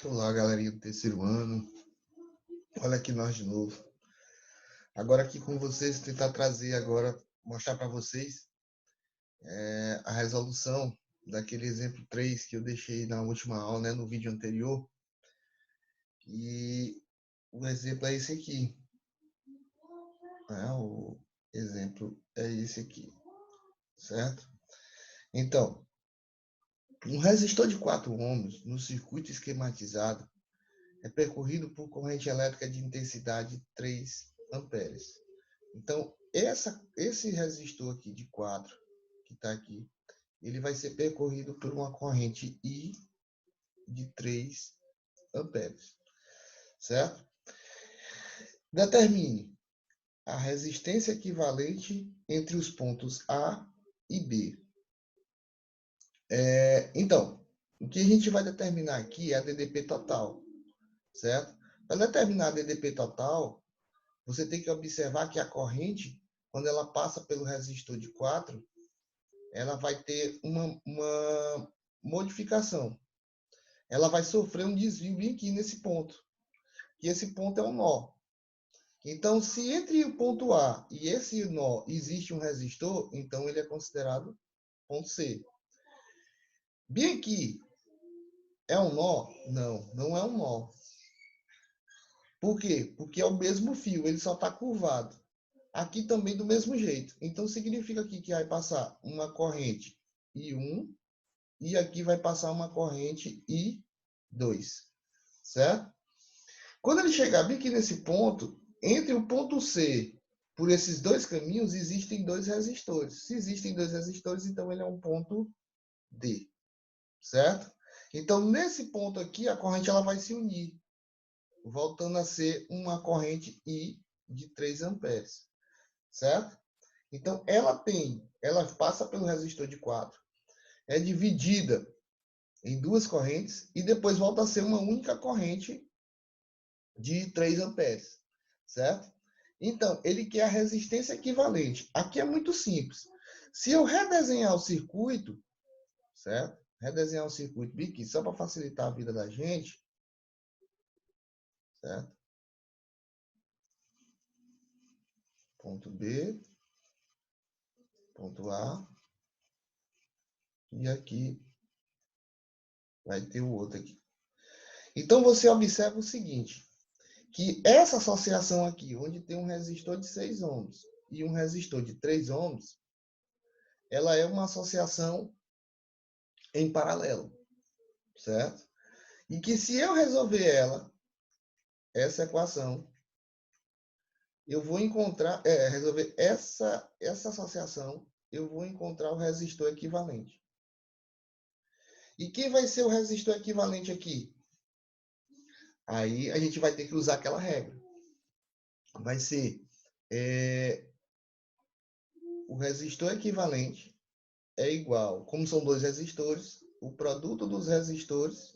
Olá, galerinha do terceiro ano. Olha aqui nós de novo. Agora aqui com vocês, tentar trazer agora, mostrar para vocês a resolução daquele exemplo 3 que eu deixei na última aula, né, no vídeo anterior. E o exemplo é esse aqui. O exemplo é esse aqui, certo? Então, um resistor de 4 ohms no circuito esquematizado é percorrido por corrente elétrica de intensidade 3 amperes. Então, esse resistor aqui de 4, que está aqui, ele vai ser percorrido por uma corrente I de 3 amperes, certo? Determine a resistência equivalente entre os pontos A e B. Então, o que a gente vai determinar aqui é a DDP total, certo? Para determinar a DDP total, você tem que observar que a corrente, quando ela passa pelo resistor de 4, ela vai ter uma modificação. Ela vai sofrer um desvio bem aqui nesse ponto. E esse ponto é um nó. Então, se entre o ponto A e esse nó existe um resistor, então ele é considerado ponto C. Bem aqui, é um nó? Não, não é um nó. Por quê? Porque é o mesmo fio, ele só está curvado. Aqui também do mesmo jeito. Então, significa aqui que vai passar uma corrente I1 e aqui vai passar uma corrente I2, certo? Quando ele chegar bem aqui nesse ponto, entre o ponto C, por esses dois caminhos, existem dois resistores. Se existem dois resistores, então ele é um ponto D, certo? Então, nesse ponto aqui, a corrente ela vai se unir, voltando a ser uma corrente I de 3 amperes, certo? Então, ela passa pelo resistor de 4, é dividida em duas correntes e depois volta a ser uma única corrente de 3 amperes, certo? Então, ele quer a resistência equivalente. Aqui é muito simples. Se eu redesenhar o circuito, certo? Redesenhar o circuito bem aqui, só para facilitar a vida da gente, certo? Ponto B, ponto A, e aqui vai ter o outro aqui. Então, você observa o seguinte, que essa associação aqui, onde tem um resistor de 6 ohms e um resistor de 3 ohms, ela é uma associação em paralelo, certo? E que se eu resolver essa equação, eu vou encontrar, resolver essa associação, eu vou encontrar o resistor equivalente. E quem vai ser o resistor equivalente aqui? Aí a gente vai ter que usar aquela regra. Vai ser o resistor equivalente é igual, como são dois resistores, o produto dos resistores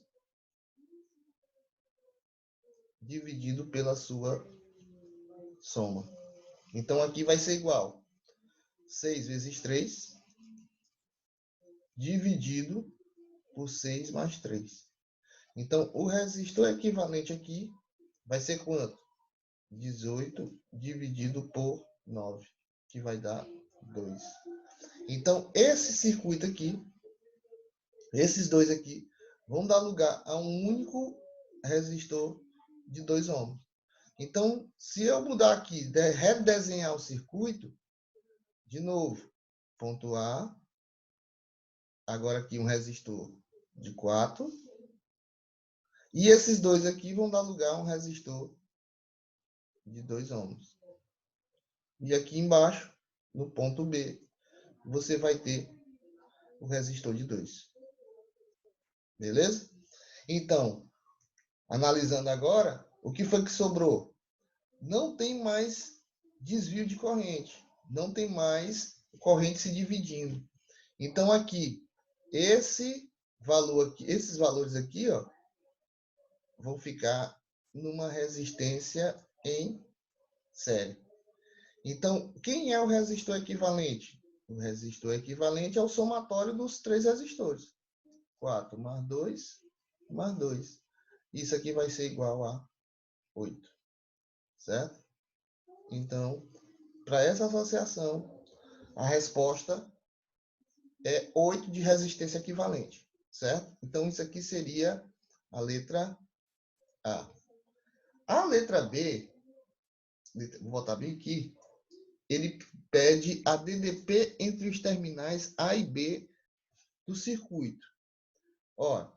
dividido pela sua soma. Então, aqui vai ser igual 6 vezes 3 dividido por 6 mais 3. Então, o resistor equivalente aqui vai ser quanto? 18 dividido por 9, que vai dar 2. Então, esse circuito aqui, esses dois aqui, vão dar lugar a um único resistor de 2 ohms. Então, se eu mudar aqui, redesenhar o circuito, de novo, ponto A, agora aqui um resistor de 4, e esses dois aqui vão dar lugar a um resistor de 2 ohms. E aqui embaixo, no ponto B, você vai ter o resistor de 2. Beleza? Então, analisando agora, o que foi que sobrou? Não tem mais desvio de corrente. Não tem mais corrente se dividindo. Então, aqui, esses valores aqui, ó, vão ficar numa resistência em série. Então, quem é o resistor equivalente? O resistor equivalente é o somatório dos três resistores. 4 mais 2 mais 2. Isso aqui vai ser igual a 8. Certo? Então, para essa associação, a resposta é 8 de resistência equivalente. Certo? Então, isso aqui seria a letra A. A letra B, vou botar bem aqui, ele pede a DDP entre os terminais A e B do circuito. Ó,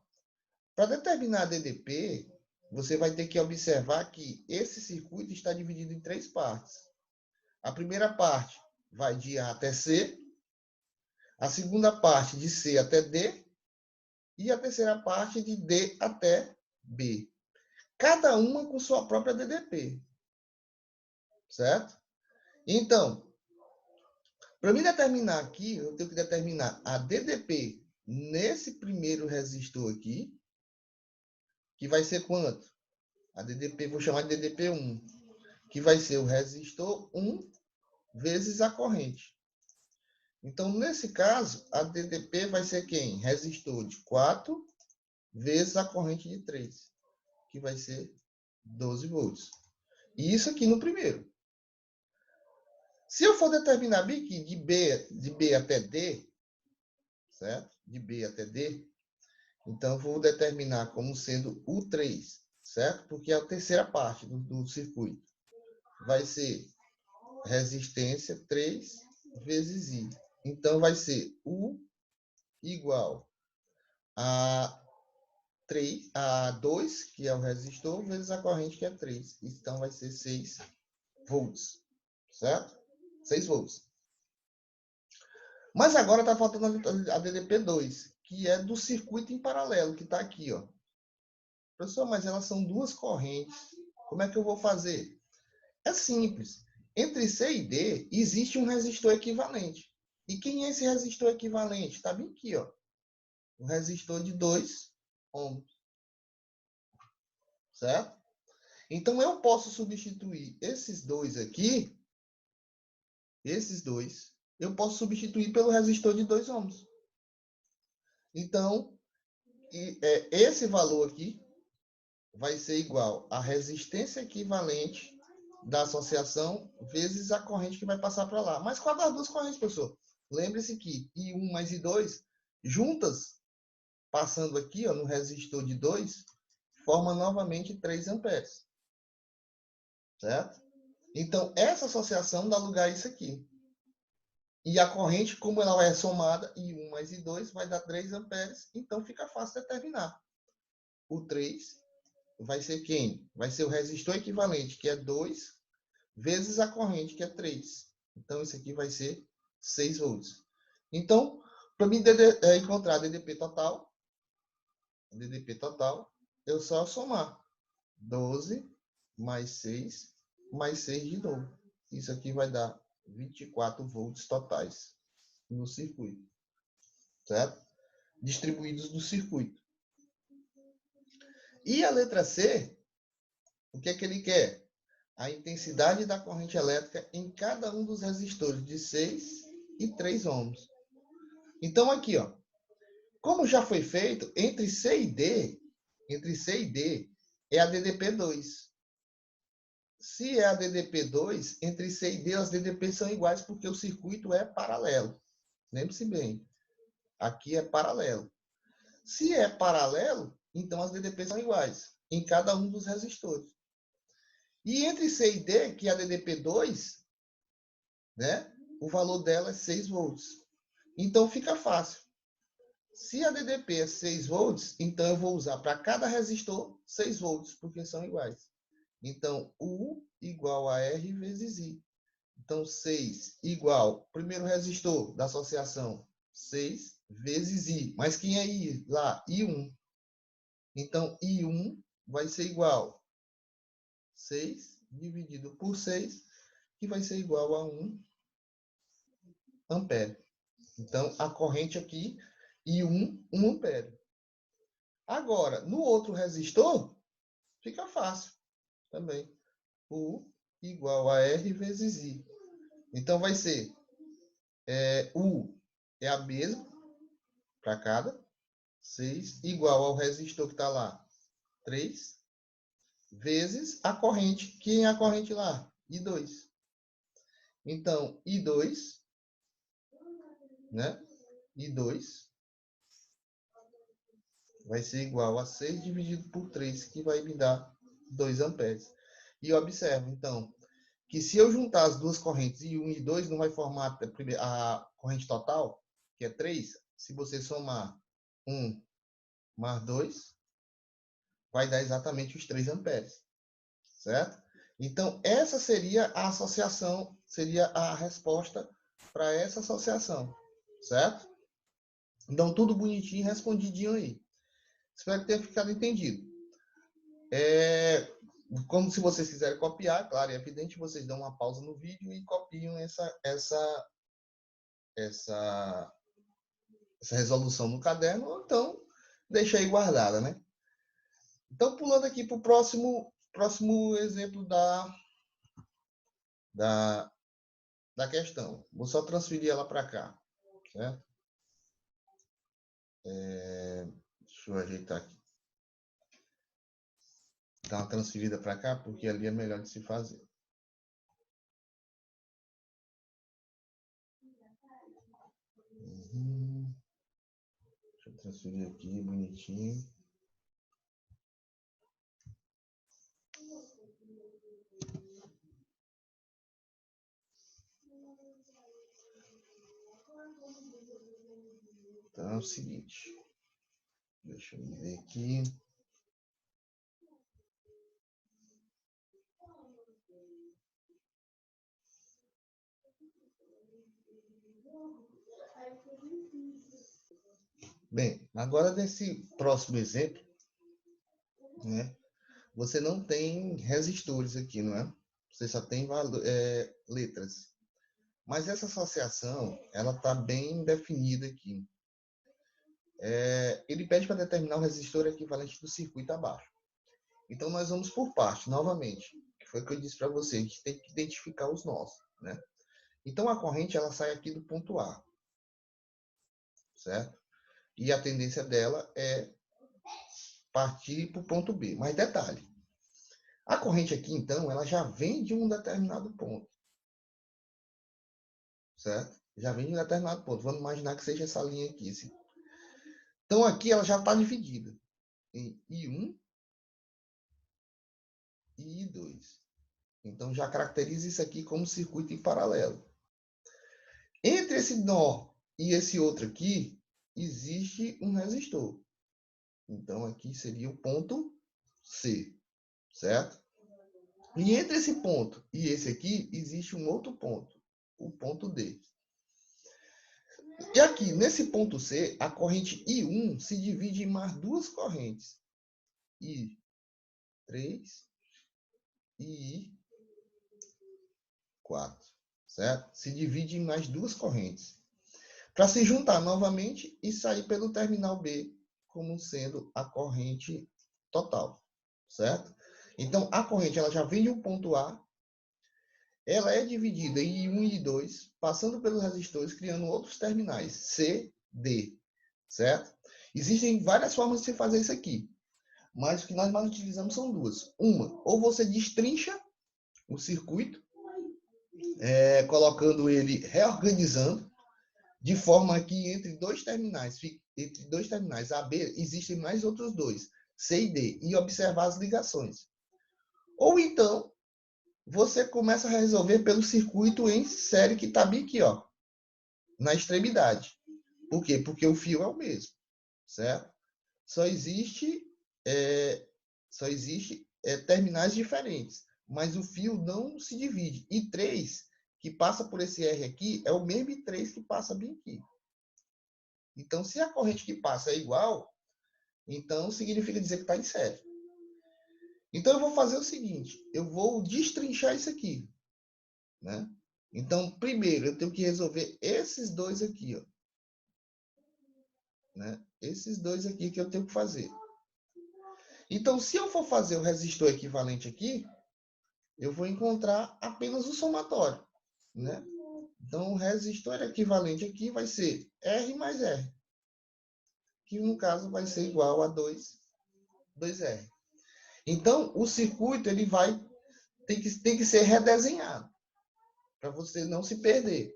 para determinar a DDP, você vai ter que observar que esse circuito está dividido em 3 partes. A primeira parte vai de A até C, a segunda parte de C até D e a terceira parte de D até B. Cada uma com sua própria DDP. Certo? Então, para mim determinar aqui, eu tenho que determinar a DDP nesse primeiro resistor aqui, que vai ser quanto? A DDP, vou chamar de DDP1, que vai ser o resistor 1 vezes a corrente. Então, nesse caso, a DDP vai ser quem? Resistor de 4 vezes a corrente de 3, que vai ser 12 volts. E isso aqui no primeiro. Se eu for determinar aqui de B até D, certo? De B até D, então eu vou determinar como sendo o 3, certo? Porque é a terceira parte do circuito. Vai ser resistência 3 vezes I. Então, vai ser U igual a 3, a 2, que é o resistor, vezes a corrente, que é 3. Então, vai ser 6 volts. Certo? 6 volts. Mas agora está faltando a DDP2, que é do circuito em paralelo, que está aqui. Ó. Professor, mas elas são duas correntes. Como é que eu vou fazer? É simples. Entre C e D, existe um resistor equivalente. E quem é esse resistor equivalente? Está bem aqui, ó. Um resistor de 2 ohms. Certo? Então, eu posso substituir esses dois aqui, eu posso substituir pelo resistor de 2 ohms. Então, esse valor aqui vai ser igual à resistência equivalente da associação vezes a corrente que vai passar para lá. Mas qual das duas correntes, professor? Lembre-se que I1 mais I2, juntas, passando aqui ó, no resistor de 2, forma novamente 3 amperes. Certo? Então, essa associação dá lugar a isso aqui. E a corrente, como ela é somada, I1 mais I2 vai dar 3 amperes, então fica fácil determinar. O 3 vai ser quem? Vai ser o resistor equivalente, que é 2, vezes a corrente, que é 3. Então, isso aqui vai ser 6 volts. Então, para mim encontrar a DDP total, eu só somar 12 mais 6, mais 6 de novo. Isso aqui vai dar 24 volts totais no circuito. Certo? Distribuídos no circuito. E a letra C, o que é que ele quer? A intensidade da corrente elétrica em cada um dos resistores de 6 e 3 ohms. Então, aqui, ó, como já foi feito, entre C e D é a DDP2. Se é a DDP2, entre C e D, as DDP são iguais porque o circuito é paralelo. Lembre-se bem, aqui é paralelo. Se é paralelo, então as DDP são iguais em cada um dos resistores. E entre C e D, que é a DDP2, né, o valor dela é 6 volts. Então fica fácil. Se a DDP é 6 volts, então eu vou usar para cada resistor 6 volts, porque são iguais. Então, U igual a R vezes I. Então, 6 igual, primeiro resistor da associação, 6 vezes I. Mas quem é I lá? I1. Então, I1 vai ser igual 6 dividido por 6, que vai ser igual a 1 ampere. Então, a corrente aqui, I1, 1 ampere. Agora, no outro resistor, fica fácil também. U igual a R vezes I. Então, vai ser U é a mesma para cada, 6, igual ao resistor que está lá, 3, vezes a corrente. Quem é a corrente lá? I2. Então, I2, né? I2 vai ser igual a 6 dividido por 3, que vai me dar 2 amperes. E observa, então, que se eu juntar as duas correntes, I1 e I2, não vai formar a corrente total, que é 3. Se você somar 1 mais 2, vai dar exatamente os 3 amperes. Certo? Então, essa seria a associação, seria a resposta para essa associação. Certo? Então, tudo bonitinho, respondidinho aí. Espero que tenha ficado entendido. Como se vocês quiserem copiar, claro, é evidente, vocês dão uma pausa no vídeo e copiam essa resolução no caderno, ou então deixa aí guardada, né? Então, pulando aqui para o próximo exemplo da questão. Vou só transferir ela para cá, certo? Deixa eu ajeitar aqui. Dar uma transferida para cá, porque ali é melhor de se fazer. Deixa eu transferir aqui, bonitinho. Então é o seguinte. Deixa eu ver aqui. Bem, agora nesse próximo exemplo, né, você não tem resistores aqui, não é? Você só tem letras. Mas essa associação, ela está bem definida aqui. Ele pede para determinar o resistor equivalente do circuito abaixo. Então, nós vamos por parte, novamente. Que foi o que eu disse para você, a gente tem que identificar os nós, né? Então, a corrente, ela sai aqui do ponto A, certo? E a tendência dela é partir para o ponto B. Mas detalhe, a corrente aqui, então, ela já vem de um determinado ponto, certo? Já vem de um determinado ponto. Vamos imaginar que seja essa linha aqui. Assim. Então, aqui ela já está dividida em I1 e I2. Então, já caracteriza isso aqui como circuito em paralelo. Entre esse nó e esse outro aqui, existe um resistor. Então, aqui seria o ponto C, certo? E entre esse ponto e esse aqui, existe um outro ponto, o ponto D. E aqui, nesse ponto C, a corrente I1 se divide em mais duas correntes. I3 e I4, certo? Se divide em mais duas correntes. Para se juntar novamente e sair pelo terminal B como sendo a corrente total, certo? Então, a corrente ela já vem de um ponto A, ela é dividida em I1 e I2, passando pelos resistores, criando outros terminais, C, D, certo? Existem várias formas de se fazer isso aqui, mas o que nós mais utilizamos são duas. Uma, ou você destrincha o circuito, colocando ele, reorganizando, de forma que entre dois terminais AB, existem mais outros dois, C e D, e observar as ligações. Ou então, você começa a resolver pelo circuito em série que está bem aqui, ó, na extremidade. Por quê? Porque o fio é o mesmo, certo? Só existe terminais diferentes, mas o fio não se divide. E 3, que passa por esse R aqui, é o mesmo I3 que passa bem aqui. Então, se a corrente que passa é igual, então significa dizer que está em série. Então, eu vou fazer o seguinte, eu vou destrinchar isso aqui, né? Então, primeiro, eu tenho que resolver esses dois aqui, ó. Né? Esses dois aqui que eu tenho que fazer. Então, se eu for fazer o resistor equivalente aqui, eu vou encontrar apenas o somatório, né? Então, o resistor equivalente aqui vai ser R mais R, que no caso vai ser igual a 2R. Então, o circuito ele tem que ser redesenhado para você não se perder.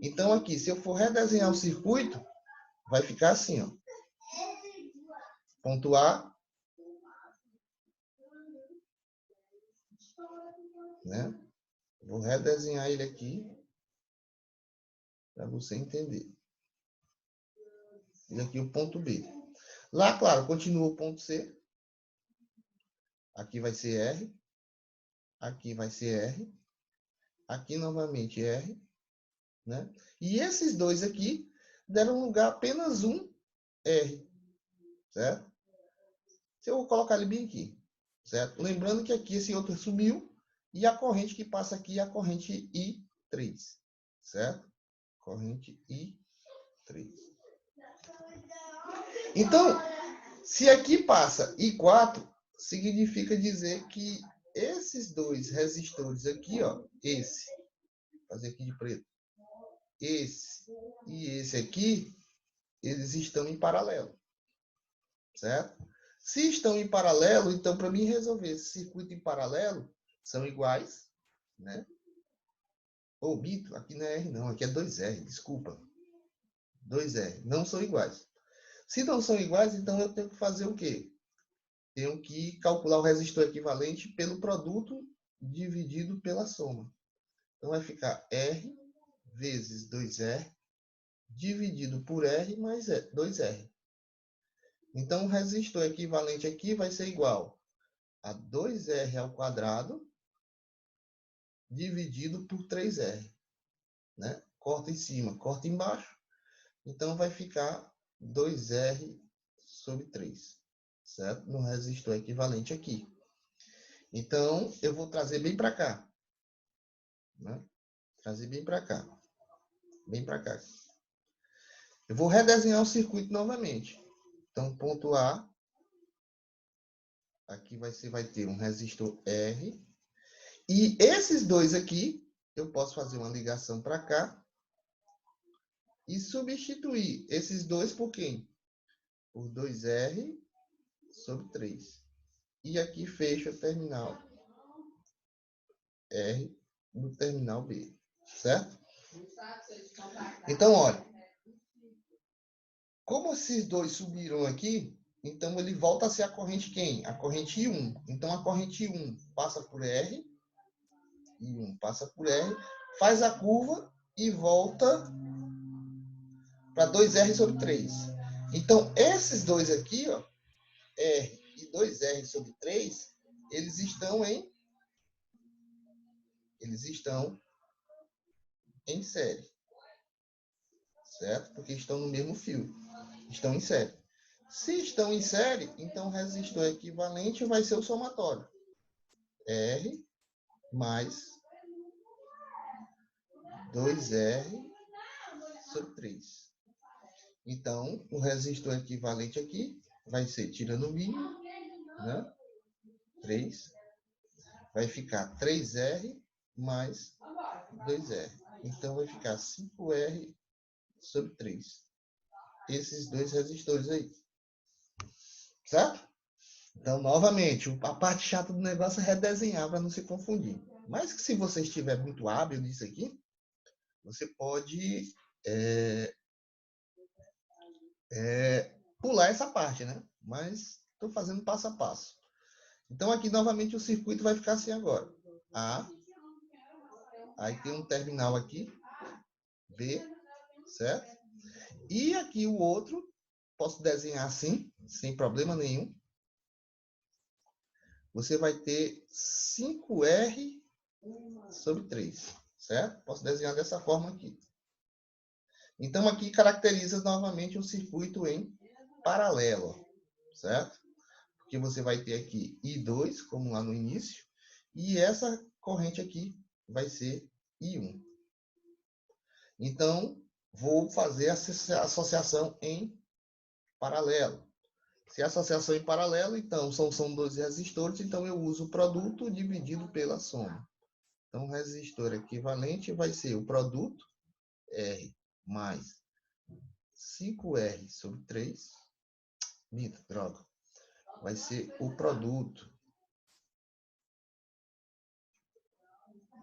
Então, aqui, se eu for redesenhar o circuito, vai ficar assim, ó. Ponto A, né? Vou redesenhar ele aqui para você entender. E aqui o ponto B. Lá, claro, continua o ponto C. Aqui vai ser R. Aqui vai ser R. Aqui novamente R. Né? E esses dois aqui deram lugar a apenas um R. Certo? Se eu vou colocar ele bem aqui. Certo? Lembrando que aqui esse outro subiu. E a corrente que passa aqui é a corrente I3. Certo? Corrente I3. Então, se aqui passa I4, significa dizer que esses dois resistores aqui, ó, esse, vou fazer aqui de preto, esse e esse aqui, eles estão em paralelo, certo? Se estão em paralelo, então para mim resolver esse circuito em paralelo, são iguais, né? Ou mito, aqui não é R não, aqui é 2R, desculpa. 2R, não são iguais. Se não são iguais, então eu tenho que fazer o quê? Tenho que calcular o resistor equivalente pelo produto dividido pela soma. Então, vai ficar R vezes 2R dividido por R mais 2R. Então, o resistor equivalente aqui vai ser igual a 2R ao quadrado dividido por 3R. Né? Corta em cima, corta embaixo. Então, vai ficar 2R sobre 3. Certo? No resistor equivalente aqui. Então, eu vou trazer bem para cá. Né? Trazer bem para cá. Bem para cá. Eu vou redesenhar o circuito novamente. Então, ponto A. Aqui vai ter um resistor R. E esses dois aqui, eu posso fazer uma ligação para cá. E substituir esses dois por quem? Por 2R sobre 3. E aqui fecha o terminal R no terminal B. Certo? Então, olha. Como esses dois subiram aqui, então ele volta a ser a corrente quem? A corrente I1. Então, a corrente I1 passa por R. I1 passa por R. Faz a curva e volta para 2R sobre 3. Então, esses dois aqui, ó, R e 2R sobre 3, eles estão em série. Certo? Porque estão no mesmo fio. Estão em série. Se estão em série, então o resistor equivalente vai ser o somatório. R mais 2R sobre 3. Então, o resistor equivalente aqui vai ser, tirando o mínimo, né? 3. Vai ficar 3R mais 2R. Então, vai ficar 5R sobre 3. Esses dois resistores aí. Certo? Então, novamente, a parte chata do negócio é redesenhar para não se confundir. Mas que se você estiver muito hábil nisso aqui, você pode pular essa parte, né? Mas estou fazendo passo a passo. Então, aqui, novamente, o circuito vai ficar assim agora. A. Aí tem um terminal aqui. B. Certo? E aqui o outro, posso desenhar assim, sem problema nenhum. Você vai ter 5R sobre 3. Certo? Posso desenhar dessa forma aqui. Então, aqui caracteriza novamente um circuito em paralelo. Certo? Porque você vai ter aqui I2, como lá no início, e essa corrente aqui vai ser I1. Então, vou fazer a associação em paralelo. Se a associação em paralelo, então, são 12 resistores, então eu uso o produto dividido pela soma. Então, o resistor equivalente vai ser o produto, R mais 5R sobre 3, droga, vai ser o produto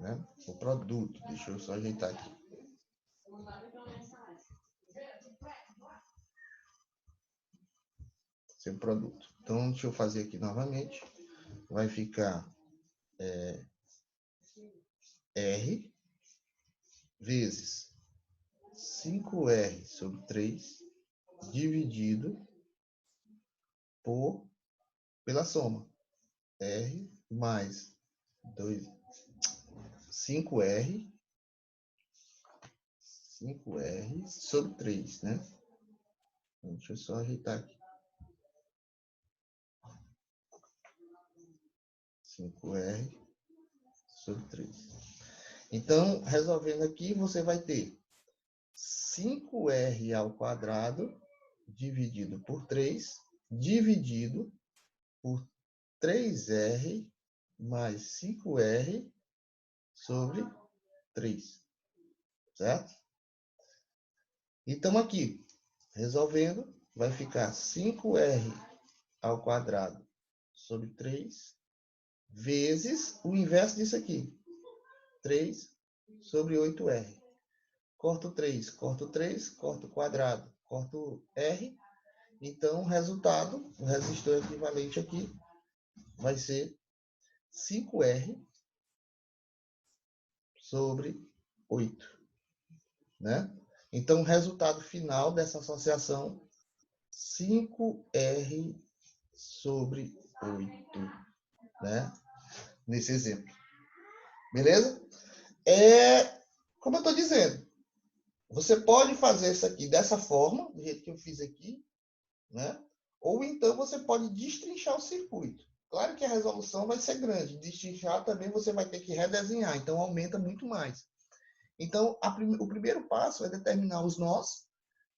né? O produto. Deixa eu só ajeitar aqui. Seu produto. Então, deixa eu fazer aqui novamente. Vai ficar R vezes 5R sobre 3 dividido pela soma. R mais 5R sobre 3, né? Deixa eu só ajeitar aqui. 5R sobre 3. Então, resolvendo aqui, você vai ter 5R ao quadrado dividido por 3, dividido por 3R mais 5R sobre 3. Certo? Então, aqui, resolvendo, vai ficar 5R ao quadrado sobre 3 vezes o inverso disso aqui. 3 sobre 8R. Corto 3, corto 3, corto quadrado, corto R. Então, o resultado, o resistor equivalente aqui, vai ser 5R sobre 8. Né? Então, o resultado final dessa associação, 5R sobre 8. Né? Nesse exemplo. Beleza? Como eu estou dizendo, você pode fazer isso aqui dessa forma, do jeito que eu fiz aqui, né? Ou então você pode destrinchar o circuito. Claro que a resolução vai ser grande. Destrinchar também você vai ter que redesenhar, então aumenta muito mais. Então, o primeiro passo é determinar os nós,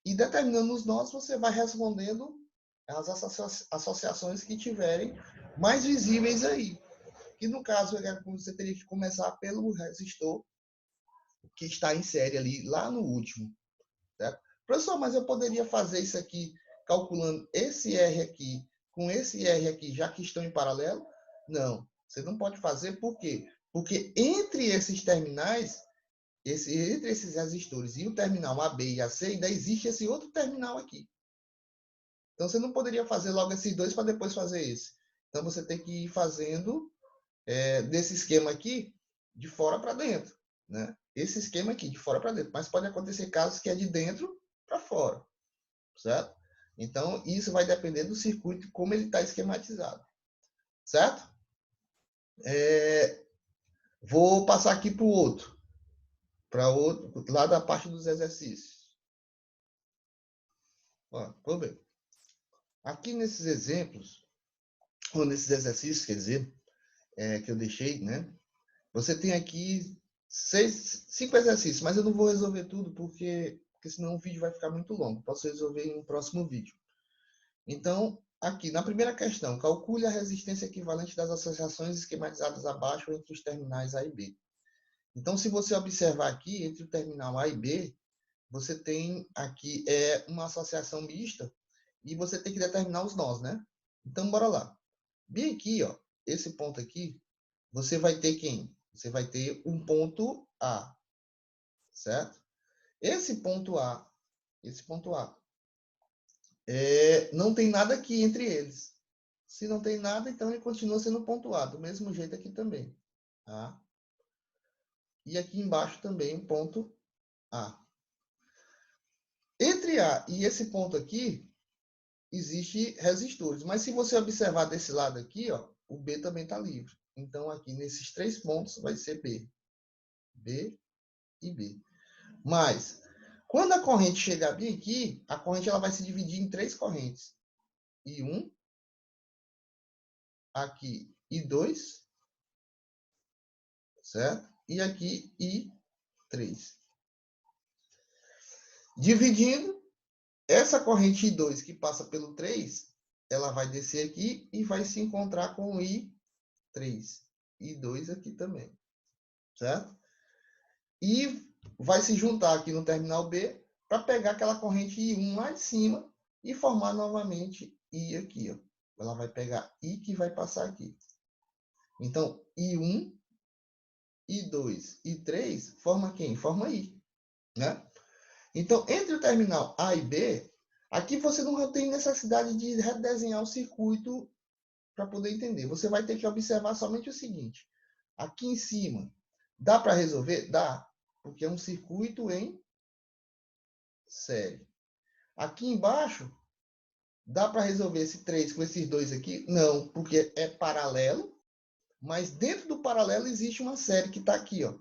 e determinando os nós, você vai respondendo as associações que tiverem mais visíveis aí. Que no caso, você teria que começar pelo resistor que está em série ali, lá no último. Certo? Professor, mas eu poderia fazer isso aqui calculando esse R aqui com esse R aqui, já que estão em paralelo? Não, você não pode fazer, por quê? Porque entre esses terminais, entre esses resistores e o terminal AB e AC, ainda existe esse outro terminal aqui. Então, você não poderia fazer logo esses dois para depois fazer esse. Então, você tem que ir fazendo desse esquema aqui, de fora para dentro. Né? Esse esquema aqui, de fora para dentro. Mas pode acontecer casos que é de dentro para fora. Certo? Então, isso vai depender do circuito, como ele está esquematizado. Certo? Vou passar aqui para o outro. Para outro, lá da parte dos exercícios. Ó, vamos ver. Aqui nesses exemplos, ou nesses exercícios, quer dizer, que eu deixei, né? Você tem aqui 5 exercícios, mas eu não vou resolver tudo, porque senão o vídeo vai ficar muito longo. Posso resolver em um próximo vídeo. Então, aqui, na primeira questão, calcule a resistência equivalente das associações esquematizadas abaixo entre os terminais A e B. Então, se você observar aqui, entre o terminal A e B, você tem aqui uma associação mista e você tem que determinar os nós, né? Então, bora lá. Bem aqui, ó, esse ponto aqui, você vai ter quem? Você vai ter um ponto A, certo? Esse ponto A, não tem nada aqui entre eles. Se não tem nada, então ele continua sendo ponto A, do mesmo jeito aqui também. Tá? E aqui embaixo também ponto A. Entre A e esse ponto aqui, existe resistores. Mas se você observar desse lado aqui, ó, o B também está livre. Então, aqui nesses 3 pontos vai ser B. B e B. Mas, quando a corrente chegar bem aqui, a corrente ela vai se dividir em 3 correntes. I1, aqui I2, certo? E aqui I3. Dividindo, essa corrente I2 que passa pelo 3, ela vai descer aqui e vai se encontrar com o I3. I2 aqui também, certo? E vai se juntar aqui no terminal B para pegar aquela corrente I1 lá de cima e formar novamente I aqui. Ó. Ela vai pegar I que vai passar aqui. Então, I1 I2 e 3 forma quem? Forma I, né? Então, entre o terminal A e B, aqui você não tem necessidade de redesenhar o circuito para poder entender. Você vai ter que observar somente o seguinte. Aqui em cima, dá para resolver? Dá, porque é um circuito em série. Aqui embaixo, dá para resolver esse 3 com esses dois aqui? Não, porque é paralelo, mas dentro do paralelo existe uma série que está aqui, ó.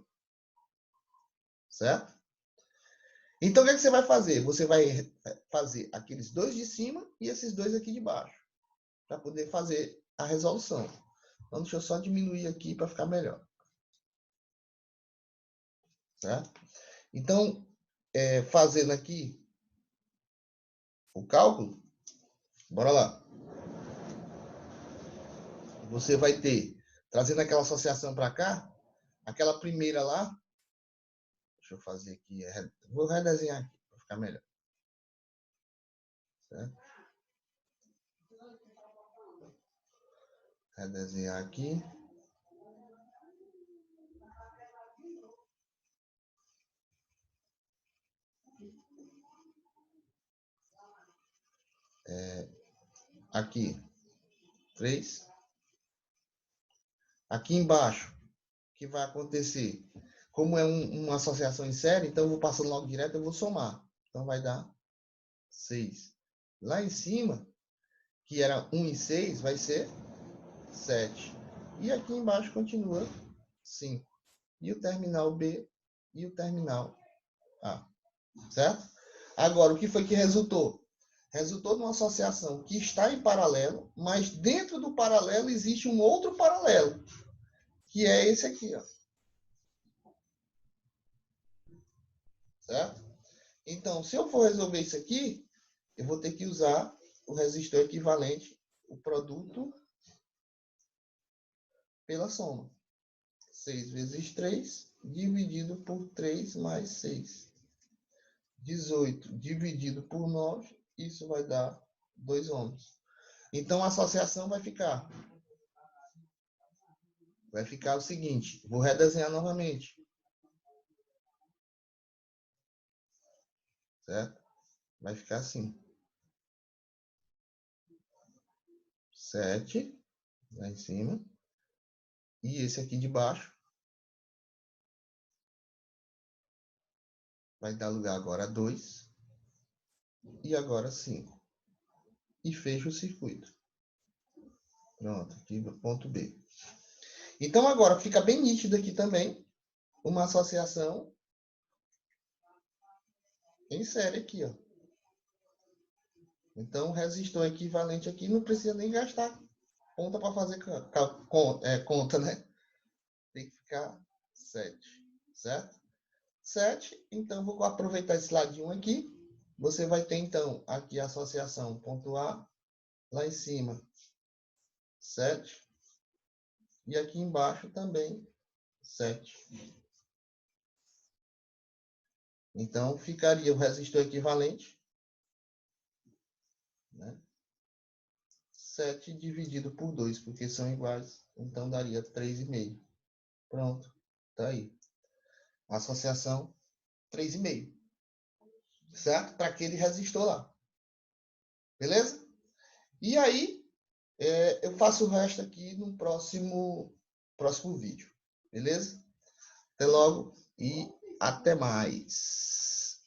Certo? Então, o que, é que você vai fazer? Você vai fazer aqueles dois de cima e esses dois aqui de baixo, para poder fazer a resolução. Então, deixa eu só diminuir aqui para ficar melhor. Certo? Então, fazendo aqui o cálculo, bora lá. Você vai ter, trazendo aquela associação para cá, aquela primeira lá, deixa eu fazer aqui, vou redesenhar aqui para ficar melhor. Certo? Redesenhar aqui. Aqui, 3. Aqui embaixo, o que vai acontecer? Como é uma associação em série, então eu vou passando logo direto, eu vou somar. Então vai dar 6. Lá em cima, que era 1 e 6, vai ser 7. E aqui embaixo continua 5. E o terminal B e o terminal A. Certo? Agora, o que foi que resultou? Resultou numa associação que está em paralelo, mas dentro do paralelo existe um outro paralelo, que é esse aqui, ó. Certo? Então, se eu for resolver isso aqui, eu vou ter que usar o resistor equivalente, o produto pela soma. 6 vezes 3, dividido por 3 mais 6. 18 dividido por 9, isso vai dar 2 ohms. Então, a associação vai ficar o seguinte, vou redesenhar novamente. Certo? Vai ficar assim. 7, lá em cima. E esse aqui de baixo vai dar lugar agora a 2. E agora 5. E fecha o circuito. Pronto, aqui ponto B. Então, agora fica bem nítido aqui também uma associação em série aqui, ó. Então, o resistor equivalente aqui não precisa nem gastar conta para fazer conta, né? Tem que ficar 7, certo? 7, então vou aproveitar esse ladinho aqui. Você vai ter, então, aqui a associação ponto A, lá em cima, 7. E aqui embaixo também, 7. Então, ficaria o resistor equivalente, né? 7 dividido por 2, porque são iguais. Então, daria 3,5. Pronto, tá aí. Associação 3,5. Certo? Para aquele resistor lá. Beleza? E aí, eu faço o resto aqui no próximo vídeo. Beleza? Até logo e até mais.